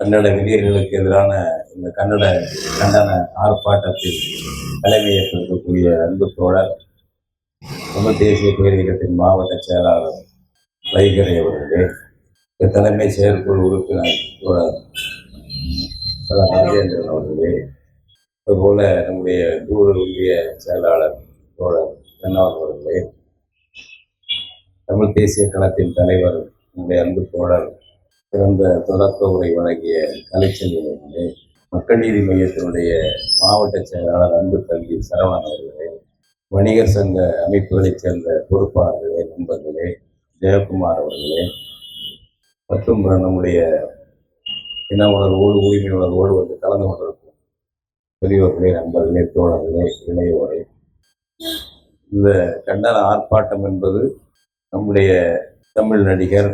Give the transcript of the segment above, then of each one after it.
கன்னட வெறியர்களுக்கு எதிரான இந்த கண்டன ஆர்ப்பாட்டத்தில் தலைமையேற்றிருக்கக்கூடிய அன்பு தோழர் தமிழ் தேசிய பேரியக்கத்தின் மாவட்ட செயலாளர் வைகரை அவர்களே, தலைமை செயற்குழு உறுப்பினர் தோழர் ராஜேந்திரன் அவர்களே, அதுபோல நம்முடைய கூறு ஒன்றிய செயலாளர் தோழர் கண்ணாவன் அவர்களே, தமிழ் தேசிய களத்தின் தலைவர் நம்முடைய அன்பு தோழர் சிறந்த தொடக்க உரை வழங்கிய கலைச்செல்வி அவர்களே, மக்கள் நீதி மையத்தினுடைய மாவட்ட செயலாளர் அன்பு தம்பி சரவணன் அவர்களே, வணிகர் சங்க அமைப்புகளைச் சேர்ந்த பொறுப்பாளர்களே, நண்பர்களே, ஜெயக்குமார் அவர்களே, மற்றும் நம்முடைய இன உணர்வோடு உரிமை உணர்வோடு வந்து கலந்து கொண்டிருக்கும் பெரியோர்களே, நண்பர்களே, தோழர்களே, இளையோரே, இந்த கண்டன ஆர்ப்பாட்டம் என்பது நம்முடைய தமிழ் நடிகர்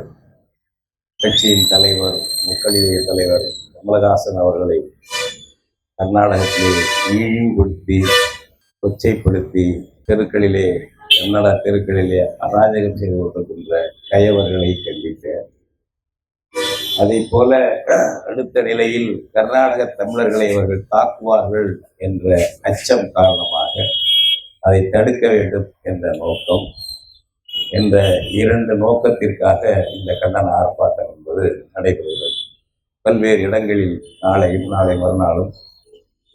கட்சியின் தலைவர் மக்கள் நீதிய தலைவர் கமலஹாசன் அவர்களை கர்நாடகத்திலே இழிவுபடுத்தி கொச்சைப்படுத்தி தெருக்களிலே கன்னட தெருக்களிலே அராஜகம் செய்து கொண்டிருக்கின்ற கயவர்களை கண்டிக்க, அதை போல அடுத்த நிலையில் கர்நாடக தமிழர்களை அவர்கள் தாக்குவார்கள் என்ற அச்சம் காரணமாக அதை தடுக்க வேண்டும் என்ற நோக்கம், என்ற இரண்டு நோக்கத்திற்காக இந்த கண்டன ஆர்ப்பாட்டம் என்பது நடைபெறுகிறது. பல்வேறு இடங்களில் நாளையும் நாளை மறுநாளும்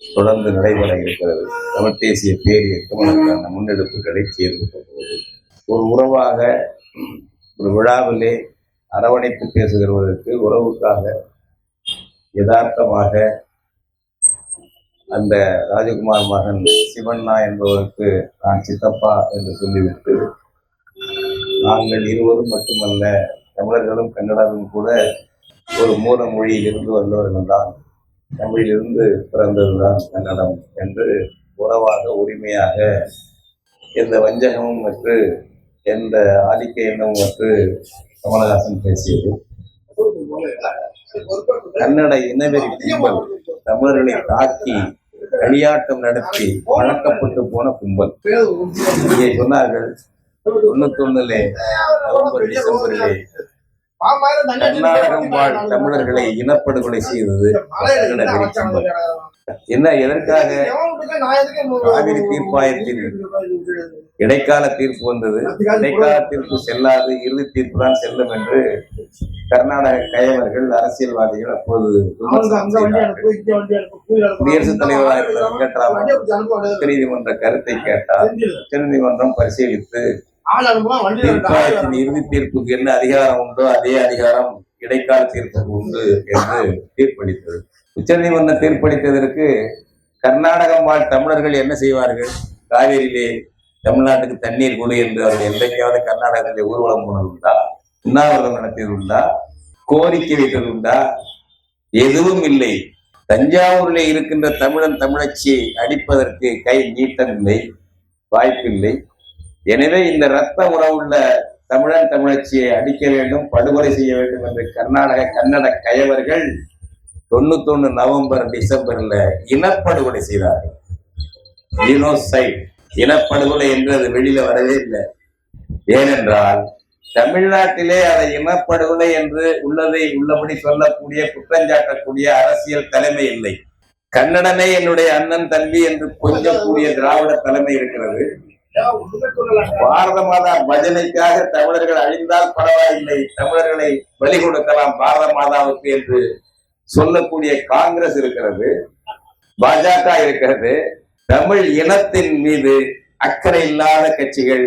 தொடர்ந்து நடைபெற இருக்கிறது. தமிழ் தேசிய பேரியக்கம் அதற்கான முன்னெடுப்புகளை செய்து கொண்டிருக்கிறது. ஒரு உறவாக ஒரு விழாவிலே அரவணைத்து பேசுகிறவர்களுக்கு உறவுக்காக யதார்த்தமாக அந்த ராஜகுமார் மகன் சிவண்ணா என்பவருக்கு நான் சித்தப்பா என்று சொல்லிவிட்டு, நாங்கள் இருவரும் மட்டுமல்ல, தமிழர்களும் கன்னடரும் கூட ஒரு மூல மொழியிலிருந்து வந்தவர்கள் தான், தமிழிலிருந்து பிறந்ததுதான் கன்னடம் என்று உறவாக உரிமையாக எந்த வஞ்சகமும் மற்றும் எந்த ஆதிக்க எண்ணமும் மற்றும் கமலஹாசன் பேசியது. கன்னட இனவெறி கும்பல் தமிழர்களை தாக்கி களியாட்டம் நடத்தி வழக்கப்பட்டு போன கும்பல். இங்கே சொன்னார்கள் 91 நவம்பர் டிசம்பரிலே கர்நாடகம் வாழ் தமிழர்களை இனப்படுகொலை செய்தது என்ன? எதற்காக? காவிரி தீர்ப்பாயத்தில் இடைக்கால தீர்ப்பு வந்தது. இடைக்கால தீர்ப்பு செல்லாது, இறுதி தீர்ப்பு தான் செல்லும் என்று கர்நாடக கயவர்கள், அரசியல்வாதிகள் அப்போது குடியரசுத் தலைவராக இருந்த வெங்கட்ராமன் உச்சநீதிமன்ற கருத்தை கேட்டார். உச்சநீதிமன்றம் பரிசீலித்து தீர்ப்பாயத்தின் இறுதி தீர்ப்புக்கு என்ன அதிகாரம் உண்டோ அதே அதிகாரம் இடைக்கால தீர்ப்புக்கு உண்டு என்று தீர்ப்பளித்தது. உச்சநீதிமன்றம் தீர்ப்பளித்ததற்கு கர்நாடகம் வாழ் தமிழர்கள் என்ன செய்வார்கள்? காவிரியிலே தமிழ்நாட்டுக்கு தண்ணீர் கொடு என்று அவர்கள் என்றைக்காவது கர்நாடகத்திலே ஊர்வலம் போனது உண்டா? உண்ணாவிரதம் நடத்தியது உண்டா? கோரிக்கை வைத்தது உண்டா? எதுவும் இல்லை. தஞ்சாவூரிலே இருக்கின்ற தமிழன் தமிழச்சியை அடிப்பதற்கு கை நீட்டமில்லை, வாய்ப்பில்லை. எனவே இந்த இரத்த உறவுள்ள தமிழன் தமிழச்சியை அடிக்க வேண்டும், படுகொலை செய்ய வேண்டும் என்று கன்னட கயவர்கள் 91 நவம்பர் டிசம்பர்ல இனப்படுகொலை செய்தார்கள். ஜீனோசைட், இனப்படுகொலை என்று அது வெளியில வரவே இல்லை. ஏனென்றால் தமிழ்நாட்டிலே அதை இனப்படுகொலை என்று உள்ளதை உள்ளபடி சொல்லக்கூடிய, குற்றஞ்சாட்டக்கூடிய அரசியல் தலைமை இல்லை. கன்னடனே என்னுடைய அண்ணன் தம்பி என்று கொஞ்சக்கூடிய திராவிட தலைமை இருக்கிறது. பாரத மாதா பஜனைக்காக தமிழர்கள் அழிந்தால் பரவாயில்லை, தமிழர்களை பலி கொடுக்கலாம் பாரத மாதாவுக்கு என்று சொல்லக்கூடிய காங்கிரஸ் இருக்கிறது, பாஜக இருக்கிறது. தமிழ் இனத்தின் மீது அக்கறை இல்லாத கட்சிகள்,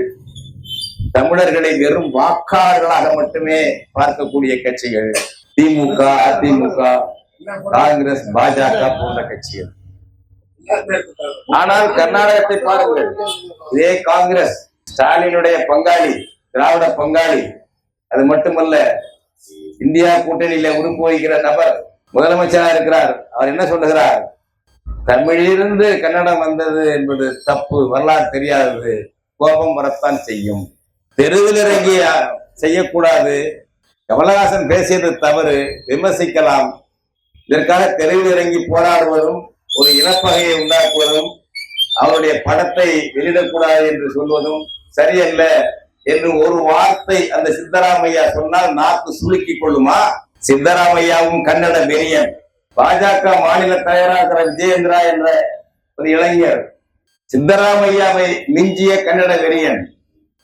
தமிழர்களை வெறும் வாக்காளர்களாக மட்டுமே பார்க்கக்கூடிய கட்சிகள் திமுக, அதிமுக, காங்கிரஸ், பாஜக போன்ற கட்சிகள். ஆனால் கர்நாடகத்தை பாருங்கள், இதே காங்கிரஸ் ஸ்டாலினுடைய பங்காளி, திராவிட பங்காளி, அது மட்டுமல்ல இந்தியா கூட்டணியில உறுப்பு வகிக்கிற நபர் முதலமைச்சராக இருக்கிறார். அவர் என்ன சொல்லுகிறார்? தமிழிலிருந்து கன்னடம் வந்தது என்பது தப்பு, வரலாறு தெரியாதது, கோபம் வரத்தான் செய்யும், தெருவில் இறங்கி செய்யக்கூடாது, கமலஹாசன் பேசியது தவறு, விமர்சிக்கலாம், இதற்காக தெருவில் இறங்கி போராடுவதும் ஒரு இனப்பகையை உண்டாக்குவதும் அவருடைய படத்தை வெளியிடக்கூடாது என்று சொல்வதும் சரியல்ல என்று ஒரு வார்த்தை அந்த சித்தராமையா சொன்னால் நாக்கு சுளுக்கிக் கொள்ளுமா? சித்தராமையாவும் கன்னட வெறியன். பாஜக மாநில தலைவராக விஜயேந்திரா என்ற ஒரு இளைஞர் சித்தராமையாவை மிஞ்சிய கன்னட வெறியன்.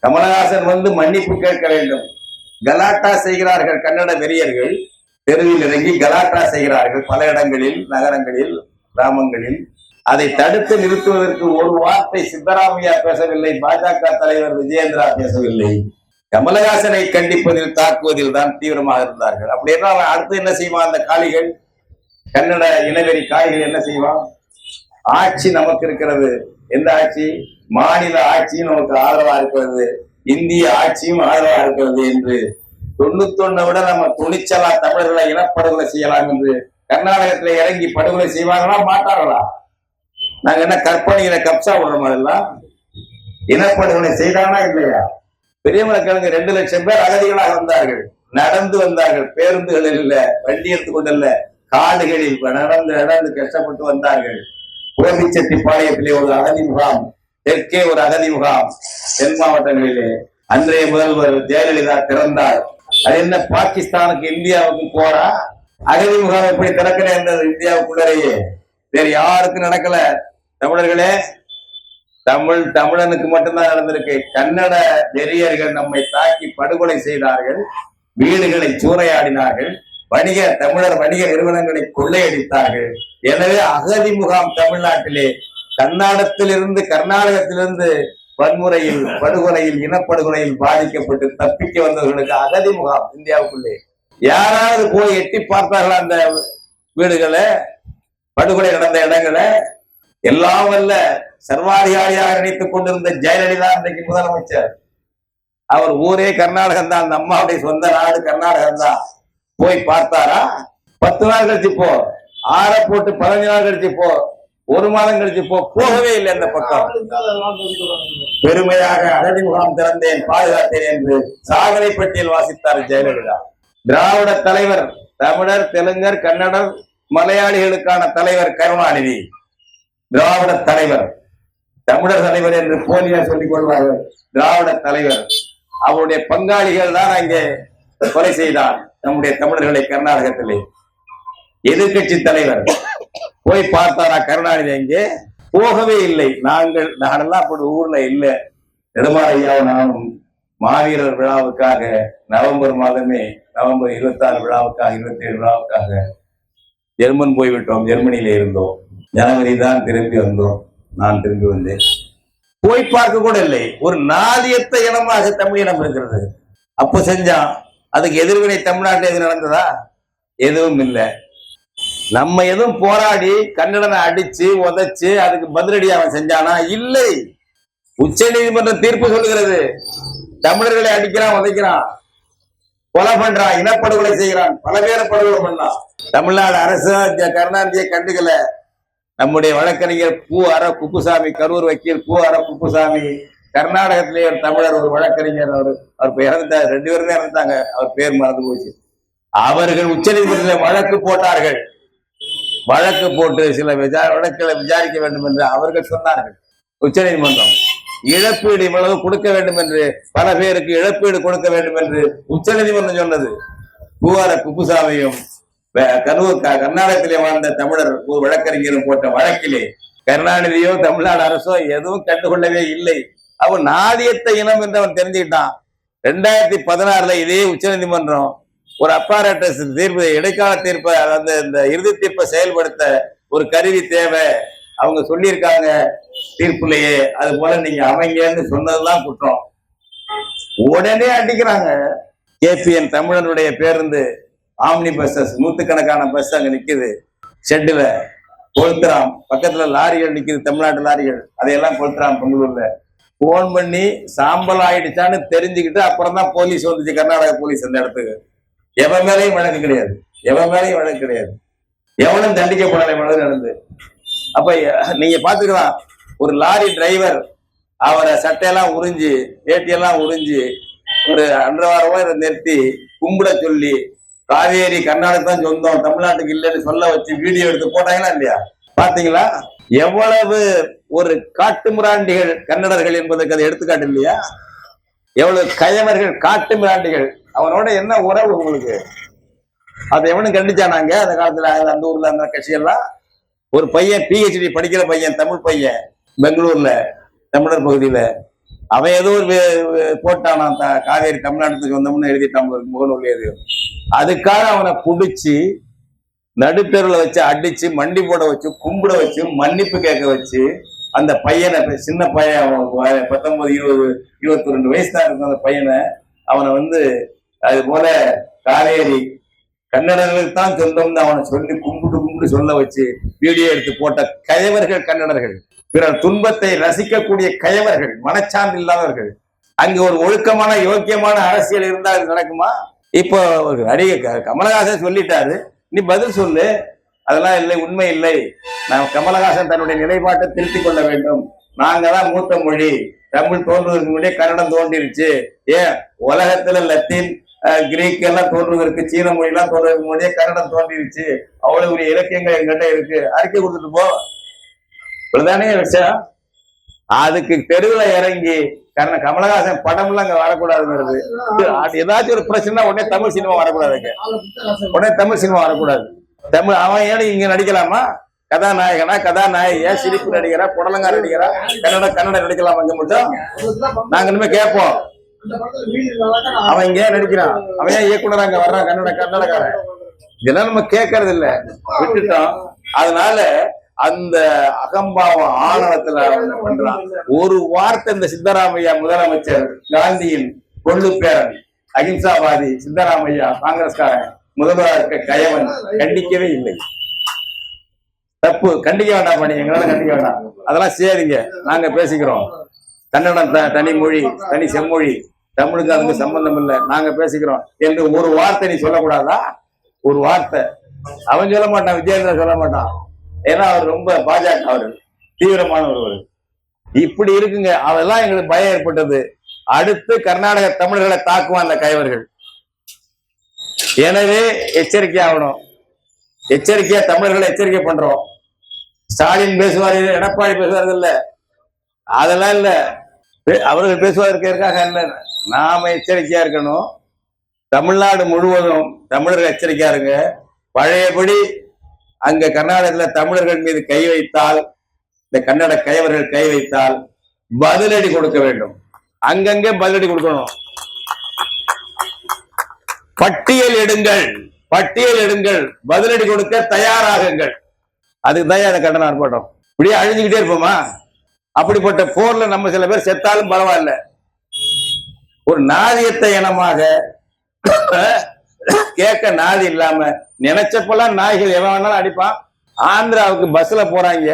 கமலஹாசன் வந்து மன்னிப்பு கேட்க வேண்டும். கலாட்டா செய்கிறார்கள் கன்னட வெறியர்கள், தெருவில் இறங்கி கலாட்டா செய்கிறார்கள் பல இடங்களில், நகரங்களில், கிராமங்களில். அதை தடுத்து நிறுத்துவதற்கு ஒரு வார்த்தை சித்தராமையா பேசவில்லை, பாஜக தலைவர் விஜயேந்திரா பேசவில்லை. கமலஹாசனை கண்டிப்பதில், தாக்குவதில் தான் தீவிரமாக இருந்தார்கள். அப்படி என்ன அடுத்து என்ன செய்வான் அந்த காளிகள், கன்னட இனவெறி காளிகள் என்ன செய்வான்? ஆட்சி நமக்கு இருக்கிறது. எந்த ஆட்சி? மாநில ஆட்சியும் நமக்கு ஆதரவா இருக்கிறது, இந்திய ஆட்சியும் ஆதரவா இருக்கிறது என்று 91 விட நம்ம துணிச்சலா தமிழர்களை இனப்படுகொலை செய்யலாம் என்று கர்நாடகத்துல இறங்கி படுகொலை செய்வாங்களா மாட்டார்களா? நாங்க என்ன கற்பனையில கப்சா விடுறோம்? அதெல்லாம் இனப்படுகொலை செய்தானா இல்லையா? பெரியமலை கிழங்கு 2 லட்சம் பேர் அகதிகளாக வந்தார்கள், நடந்து வந்தார்கள், பேருந்துகளில் இல்ல, வண்டி எடுத்துக்கொண்டல்ல, காடுகளில் நடந்து கஷ்டப்பட்டு வந்தார்கள். கோபிச்செட்டிப்பாளையத்திலே ஒரு அகதி முகாம், தெற்கே ஒரு அகதி முகாம், தென் மாவட்டங்களிலே அன்றைய முதல்வர் ஜெயலலிதா திறந்தார். அது என்ன பாகிஸ்தானுக்கு இந்தியாவுக்கு போறா? அகதி முகாம் எப்படி திறக்கல இருந்தது இந்தியாவுக்குள்ளேயே, வேற யாருக்கும் நடக்கல. தமிழர்களே, தமிழனுக்கு மட்டும்தான் நடந்திருக்கு. கன்னட வெறியர்கள் நம்மை தாக்கி படுகொலை செய்தார்கள், வீடுகளை சூறையாடினார்கள், தமிழர் வணிக நிறுவனங்களை கொள்ளையடித்தார்கள். எனவே அகதி முகாம் தமிழ்நாட்டிலே கர்நாடகத்திலிருந்து வன்முறையில், படுகொலையில், இனப்படுகொலையில் பாதிக்கப்பட்டு தப்பிக்க வந்தவர்களுக்கு அகதி முகாம் இந்தியாவுக்குள்ளே. யாராவது போய் எட்டி பார்த்தார்களா அந்த வீடுகளை, படுகொலை நடந்த இடங்களை? எல்லாம் வல்ல சர்வாதிகாரியாக நினைத்துக் கொண்டிருந்த ஜெயலலிதா இன்றைக்கு முதலமைச்சர். அவர் ஊரே கர்நாடகம் தான், அந்த அம்மாவுடைய சொந்த நாடு கர்நாடகம் தான். போய் பார்த்தாரா? 10 நாள் கழிச்சு போ, 6 போட்டு 15 நாள் கழிச்சு போ, 1 மாதம் கழிச்சு போ, போகவே இல்லை அந்த பக்கம். பெருமையாக அகதி முகாம் திறந்தேன், பாதுகாத்தேன் என்று சாதனை பட்டியல் வாசித்தார் ஜெயலலிதா. திராவிட தலைவர், தமிழர், தெலுங்கர், கன்னடர், மலையாளிகளுக்கான தலைவர் கருணாநிதி. திராவிட தலைவர், தமிழர் தலைவர் என்று போலியா சொல்லிக் கொள்வார்கள். திராவிட தலைவர், அவருடைய பங்காளிகள் தான் அங்கே கொலை செய்தார் நம்முடைய தமிழர்களை கர்நாடகத்திலே. எதிர்கட்சி தலைவர் போய் பார்த்தாரா கருணாநிதி? அங்கே போகவே இல்லை. நானெல்லாம் அப்படி ஊர்ல இல்லை. நெடுமாறையாவும் நானும் மாவீரர் விழாவுக்காக நவம்பர் மாதமே, நவம்பர் 26 விழாவுக்காக, 27 விழாவுக்காக ஜெர்மன் போய்விட்டோம். ஜெர்மனியில இருந்தோம். ஜனவரி தான் திரும்பி வந்தோம். நான் திரும்பி வந்தேன். போய் பார்க்க கூட இல்லை. ஒரு நாதியத்த இனமாக தமிழ் இனம் இருக்கிறது. அப்ப செஞ்சான். அதுக்கு எதிர்வினை தமிழ்நாட்டில் எது நடந்ததா? எதுவும் இல்லை. நம்ம எதுவும் போராடி கன்னடனை அடிச்சு உதைச்சு அதுக்கு பதிலடி அவன் செஞ்சானா? இல்லை. உச்ச நீதிமன்றம் தீர்ப்பு சொல்லுகிறது. தமிழர்களை அடிக்கிறான், உதைக்கிறான், கொலை பண்றான், இனப்படுகொலை செய்கிறான், பல பேரை படுகொலை பண்ணான். தமிழ்நாடு அரசு கருணாநிதியை கண்டுக்கல. நம்முடைய வழக்கறிஞர் குப்புசாமி, கரூர் வக்கீல் குப்புசாமி, கர்நாடகத்திலே ஒரு தமிழர், ஒரு வழக்கறிஞர், அவர் இறந்தார். 2 பேருமே இறந்தாங்க. அவர் பேர் மறந்து போச்சு. அவர்கள் உச்ச நீதிமன்றத்தில் வழக்கு போட்டார்கள். வழக்கு போட்டு சில வழக்குகளை விசாரிக்க வேண்டும் என்று அவர்கள் சொன்னார்கள். உச்ச நீதிமன்றம் இழப்பீடு இவ்வளவு கொடுக்க வேண்டும் என்று, பல பேருக்கு இழப்பீடு கொடுக்க வேண்டும் என்று உச்ச நீதிமன்றம் சொன்னது. குப்புசாமியும் கர்நாடகத்திலே வாழ்ந்த தமிழர் ஒரு வழக்கறிஞரும் போட்ட வழக்கிலே கருணாநிதியோ தமிழ்நாடு அரசோ எதுவும் கண்டுகொள்ளவே இல்லை. அவன் நாதியத்த இனம் என்று அவன் தெரிஞ்சுக்கிட்டான். 2016 இதே உச்ச நீதிமன்றம் ஒரு அப்பாரட்டஸ் தீர்ப்பு, இடைக்கால தீர்ப்பை, அந்த இந்த இறுதி தீர்ப்பை செயல்படுத்த ஒரு கருவி தேவை. அவங்க சொல்லியிருக்காங்க தீர்ப்புலையே, அது போல நீங்க அமைங்கன்னு சொன்னதுதான் குற்றம். உடனே அடிக்கிறாங்க. KPN தமிழனுடைய பேருந்து, ஆம்னி பஸ்ஸஸ், 100கணக்கான பஸ் அங்க நிக்குது. ஷெட்டுல கொளுத்துறான். பக்கத்துல லாரிகள் நிக்குது, தமிழ்நாட்டு லாரிகள், அதையெல்லாம் கொளுத்துறான். பெங்களூர்ல போன் பண்ணி சாம்பல் ஆயிடுச்சான்னு தெரிஞ்சுக்கிட்டு அப்புறம் தான் போலீஸ் வந்துச்சு, கர்நாடக போலீஸ் அந்த இடத்துக்கு. எவன் மேலையும் வழக்கு கிடையாது, எவனும் தண்டிக்கப்படலை. நடந்து அப்ப நீங்க பாத்துக்கலாம், ஒரு லாரி டிரைவர் அவரை சட்டையெல்லாம் உறிஞ்சு, வேட்டியெல்லாம் உறிஞ்சு, ஒரு 1.5 ரூபாய் நிறுத்தி கும்பிட சொல்லி, காவேரி கர்நாடகம் தான் சொந்தம், தமிழ்நாட்டுக்கு இல்லைன்னு சொல்ல வச்சு வீடியோ எடுத்து போட்டாங்களா இல்லையா? பாத்தீங்களா? எவ்வளவு ஒரு காட்டுமிராண்டிகள் கன்னடர்கள் என்பதற்கு அது எடுத்துக்காட்டு இல்லையா? எவ்வளவு கயவர்கள், காட்டுமிராண்டிகள். அவனோட என்ன உறவு உங்களுக்கு? அதை எவனும் கண்டிச்சானாங்க அந்த காலத்துல அந்த ஊர்ல அந்த கட்சியெல்லாம். ஒரு பையன் PhD படிக்கிற பையன், தமிழ் பையன், பெங்களூர்ல தமிழர் பகுதியில, அவன் ஏதோ ஒரு போட்டானா காவேரி தமிழ்நாட்டுக்கு வந்தோம்னு எழுதிட்டான் முகநூல் எது. அதுக்காக அவனை புடிச்சு நடுத்தருவில் வச்சு அடிச்சு மண்டி போட வச்சு கும்பிட வச்சு மன்னிப்பு கேட்க வச்சு அந்த பையனை, சின்ன பையன் 19, 20, 22 வயசு தான் இருக்கும் அந்த பையனை, அவனை வந்து அது போல காவேரி கன்னடர்களுக்கு தான் சொந்தம்னு அவனை சொல்லி கும்பிட்டு சொல்ல வச்சு வீடியோ எடுத்து போட்ட கயவர்கள் கன்னடர்கள், பிறர் துன்பத்தை ரசிக்கக்கூடிய கயவர்கள், மனச்சான்று இல்லாதவர்கள். அங்க ஒரு ஒழுக்கமான யோக்கியமான அரசியல் இருந்தா அது நடக்குமா? இப்போ நடிகர் கமலஹாசன் சொல்லிட்டாரு, நீ பதில் சொல்லு. அதெல்லாம் இல்லை, உண்மை இல்லை. நான் கமலஹாசன் தன்னுடைய நிலைப்பாட்டை திருத்திக் கொள்ள வேண்டும். நாங்க தான் மூத்த மொழி, தமிழ் தோன்றுவதற்கு முன்னாடியே கன்னடம் தோன்றிருச்சு. ஏன் உலகத்துல லத்தீன் கிரீக் எல்லாம் தோன்றுவதற்கு, சீன மொழி எல்லாம் தோன்றுவதற்கு முன்னாடியே கன்னடம் தோன்றிருச்சு. அவ்வளவு ஒரு இலக்கியங்கள் எங்கிட்ட இருக்கு, அறிக்கை கொடுத்துட்டு போ. இப்படிதானே விஷயம். அதுக்கு தெருவில் இறங்கி கமலஹாசன் படம் எல்லாம் அங்க வரக்கூடாதுங்கிறது. ஏதாச்சும் ஒரு பிரச்சனை உடனே தமிழ் சினிமா வரக்கூடாதுங்க, உடனே தமிழ் சினிமா வரக்கூடாது. தமிழ் அவன் ஏன் இங்க நடிக்கலாமா? கதாநாயகனா, கதாநாயகியா, சிரிப்பு நடிகரா, புடலங்கா நடிகரா, கன்னட நடிக்கலாமா? இங்க மட்டும் நாங்க இனிமே கேட்போம். அவன் இங்க நடிக்கிறான், அவன் ஏன் இயக்குனர் அங்க வர்றான், கன்னடக்காரன். இதெல்லாம் நம்ம கேட்கறது இல்ல, விட்டுட்டோம். அதனால அந்த அகம்பாவம் ஆணவத்துல பண்றான். ஒரு வார்த்தை இந்த சித்தராமையா முதலமைச்சர், காந்தியின் கொள்ளு பேரன், அகிம்சாவாதி சித்தராமையா காங்கிரஸ்காரன், முதல்வராக இருக்க கயவன் கண்டிக்கவே இல்லை. தப்பு, கண்டிக்க வேண்டாம். பண்ணி எங்களால கண்டிக்க வேண்டாம், அதெல்லாம் சரிங்க, நாங்க பேசிக்கிறோம். கன்னடம் தனி மொழி, தனி செம்மொழி, தமிழுக்கு அதுக்கு சம்பந்தம் இல்லை, நாங்க பேசிக்கிறோம் என்று ஒரு வார்த்தை நீ சொல்லக்கூடாதா? ஒரு வார்த்தை அவன் சொல்ல மாட்டான், விஜயேந்திரன் சொல்ல மாட்டான். ஏன்னா அவர் ரொம்ப பாஜக, அவர் தீவிரமானவர். இப்படி இருக்குங்க. அதெல்லாம் எங்களுக்கு பயம் ஏற்பட்டது. அடுத்து கர்நாடக தமிழர்களை தாக்குவான் அந்த கயவர்கள். எனவே எச்சரிக்கை ஆகணும். எச்சரிக்கையா தமிழர்களை எச்சரிக்கை பண்றோம். ஸ்டாலின் பேசுவார், எடப்பாடி பேசுவார்கள் இல்ல, அதெல்லாம் இல்ல. அவர்கள் பேசுவதற்காக இல்ல, நாம எச்சரிக்கையா இருக்கணும். தமிழ்நாடு முழுவதும் தமிழர்கள் எச்சரிக்கையா இருங்க. பழையபடி அங்க கர்நாடகத்துல தமிழர்கள் மீது கை வைத்தால், இந்த கன்னட கயவர்கள் கை வைத்தால் பதிலடி கொடுக்க வேண்டும். அங்கங்கே பதிலடி கொடுக்கணும். பட்டியல் எடுங்கள், பட்டியல் எடுங்கள், பதிலடி கொடுக்க தயாராகுங்கள். அதுக்கு தான் அந்த கண்டன ஆர்ப்பாட்டம். இப்படியே அழிஞ்சுக்கிட்டே இருப்போமா? அப்படிப்பட்ட போர்ல நம்ம சில பேர் செத்தாலும் பரவாயில்ல. ஒரு நாதியத்தை இனமாக கேட்க நாதி இல்லாம நினைச்சப்பெல்லாம் நாய்கள் எவன் வேணாலும் அடிப்பான். ஆந்திராவுக்கு பஸ்ல போறாங்க,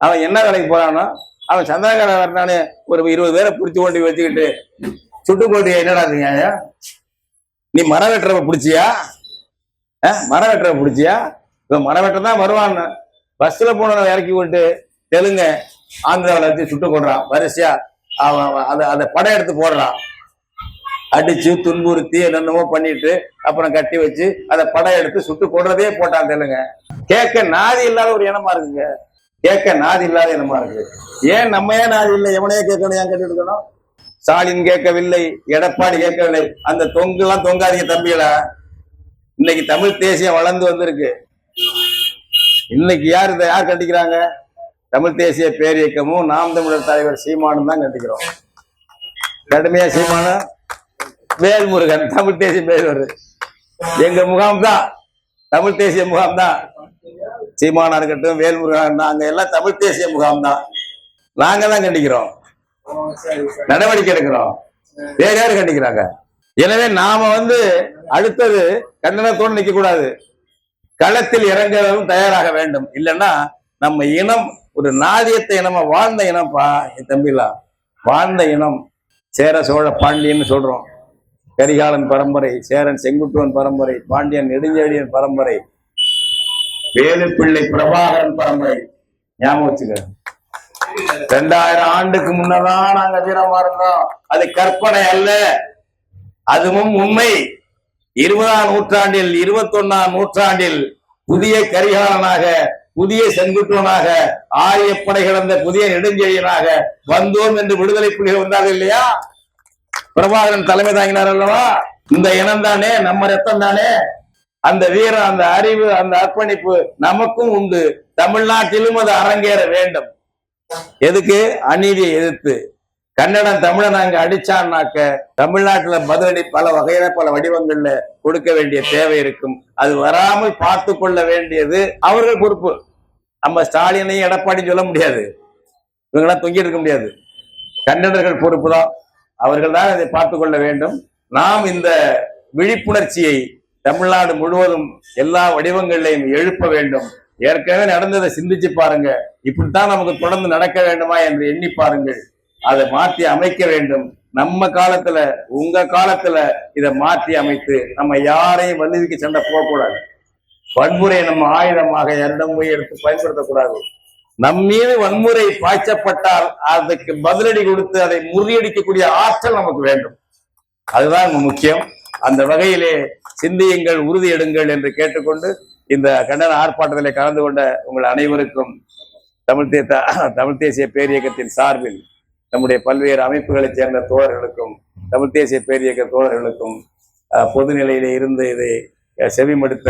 அவன் என்ன வேலைக்கு போறானோ, அவன் சந்திரகார வரனானு ஒரு 20 பேரை பிடிச்சி கொண்டு வச்சுக்கிட்டு சுட்டுக்கொண்டு என்னடா இருந்தீங்க, நீ மரம் வெட்டுறவ பிடிச்சியா, மரம் வெட்டுறவ பிடிச்சியா? இப்ப மரம் வெட்ட தான் வருவான்னு பஸ்ல போன இறக்கி விட்டு தெலுங்க ஆந்திராவில் வச்சு சுட்டு கொள்றான். வரிசையா அவன் அதை படம் எடுத்து போடுறான். அடிச்சு துன்புறுத்தி என்னென்னமோ பண்ணிட்டு அப்புறம் கட்டி வச்சு அதை படம் எடுத்து சுட்டு கொள்றதே போட்டான் தெலுங்க. கேட்க நாதி இல்லாத ஒரு இனமா இருக்குங்க, கேட்க நாதி இல்லாத இனமா இருக்கு. ஏன் நம்ம ஏன் நாதி இல்லை? எவனையே கேட்கணும், ஏன் கேட்டு இருக்கணும்? ஸ்டாலின் கேட்கவில்லை, எடப்பாடி கேட்கவில்லை. அந்த தொங்கு எல்லாம் தொங்காதீங்க தம்பிகளா. இன்னைக்கு தமிழ் தேசியம் வளர்ந்து வந்திருக்கு. இன்னைக்கு யார் கண்டிக்கிறாங்க? தமிழ் தேசிய பேரியக்கமும் நாம் தமிழர் தலைவர் சீமானும் தான் கண்டிக்கிறோம். கடுமையா சீமான, வேல்முருகன் தமிழ் தேசிய பேர் எங்க முகாம் தான், தமிழ் தேசிய முகாம் தான். சீமானா இருக்கட்டும், வேல்முருகன், நாங்க எல்லாம் தமிழ் தேசிய முகாம் தான். நாங்க தான் கண்டிக்கிறோம், நடவடிக்கை எடுக்கிறோம். வேற யாரு கண்டிக்கிறாங்க? எனவே நாம அடுத்தது கண்டனத்தோடு நிக்க கூடாது, களத்தில் இறங்கவும் தயாராக வேண்டும். இல்லைன்னா நம்ம இனம் ஒரு நாதியத்தை இனமா வாழ்ந்த இனம்ப்பா தம்பிலா, வாழ்ந்த இனம். சேர சோழ பாண்டியன் சொல்றோம், கரிகாலன் பரம்பரை, சேரன் செங்குட்டுவன் பரம்பரை, பாண்டியன் நெடுஞ்செழியன் பரம்பரை, வேலுப்பிள்ளை பிரபாகரன் பரம்பரை. ஞாபகம் வச்சுக்க. 2000 ஆண்டுக்கு முன்னதான் நாங்க வீரமா இருந்தோம். அது கற்பனை அல்ல, அதுவும் உண்மை. 20ஆம் நூற்றாண்டில் 21ஆம் நூற்றாண்டில் புதிய கரிகாலனாக, புதிய செங்குட்டுவனாக, ஆரியப்படை கிடந்த புதிய நெடுஞ்செழியனாக வந்தோம் என்று விடுதலை புலிகள் வந்தார்கள் இல்லையா? பிரபாகரன் தலைமை தாங்கினார் அல்லவா? இந்த இனம் தானே, நம்ம ரத்தம் தானே. அந்த வீரம், அந்த அறிவு, அந்த அர்ப்பணிப்பு நமக்கும் உண்டு. தமிழ்நாட்டிலும் அது அரங்கேற வேண்டும். எதுக்கு? அநீதியை எதிர்த்து. கன்னடம் தமிழன் அங்க அடிச்சான்னாக்க தமிழ்நாட்டுல பதிலடி பல வகையில பல வடிவங்கள்ல கொடுக்க வேண்டிய தேவை இருக்கும். அது வராமல் பார்த்து கொள்ள வேண்டியது அவர்கள் பொறுப்பு. நம்ம ஸ்டாலினையும் எடப்பாடியும் சொல்ல முடியாது, இவங்கெல்லாம் தொங்கிட்டு இருக்க முடியாது. கன்னடர்கள் பொறுப்பு தான், அவர்கள் தான் இதை பார்த்து கொள்ள வேண்டும். நாம் இந்த விழிப்புணர்ச்சியை தமிழ்நாடு முழுவதும் எல்லா வடிவங்களிலையும் எழுப்ப வேண்டும். ஏற்கனவே நடந்ததை சிந்திச்சு பாருங்க. இப்படித்தான் நமக்கு தொடர்ந்து நடக்க வேண்டுமா என்று எண்ணி பாருங்கள். அதை மாற்றி அமைக்க வேண்டும். நம்ம காலத்துல, உங்க காலத்துல இதை மாற்றி அமைத்து நம்ம யாரையும் வன்னிதிக்கு சண்டை போகக்கூடாது. வன்முறை நம்ம ஆயுதமாக யாரிடம் போய் எடுத்து பயன்படுத்தக்கூடாது. நம் மீது வன்முறை பாய்ச்சப்பட்டால் அதுக்கு பதிலடி கொடுத்து அதை முறியடிக்கக்கூடிய ஆற்றல் நமக்கு வேண்டும். அதுதான் முக்கியம். அந்த வகையிலே சிந்தியுங்கள், உறுதி எடுங்கள் என்று கேட்டுக்கொண்டு இந்த கண்டன ஆர்ப்பாட்டத்திலே கலந்து கொண்ட உங்கள் அனைவருக்கும் தமிழ் தேசிய பேரியக்கத்தின் சார்பில் நம்முடைய பல்வேறு அமைப்புகளைச் சேர்ந்த தோழர்களுக்கும் தமிழ் தேசிய பேரியக்க தோழர்களுக்கும் பொதுநிலையிலே இருந்து இதை செவிமடுத்த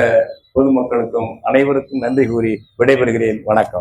பொதுமக்களுக்கும் அனைவருக்கும் நன்றி கூறி விடைபெறுகிறேன். வணக்கம்.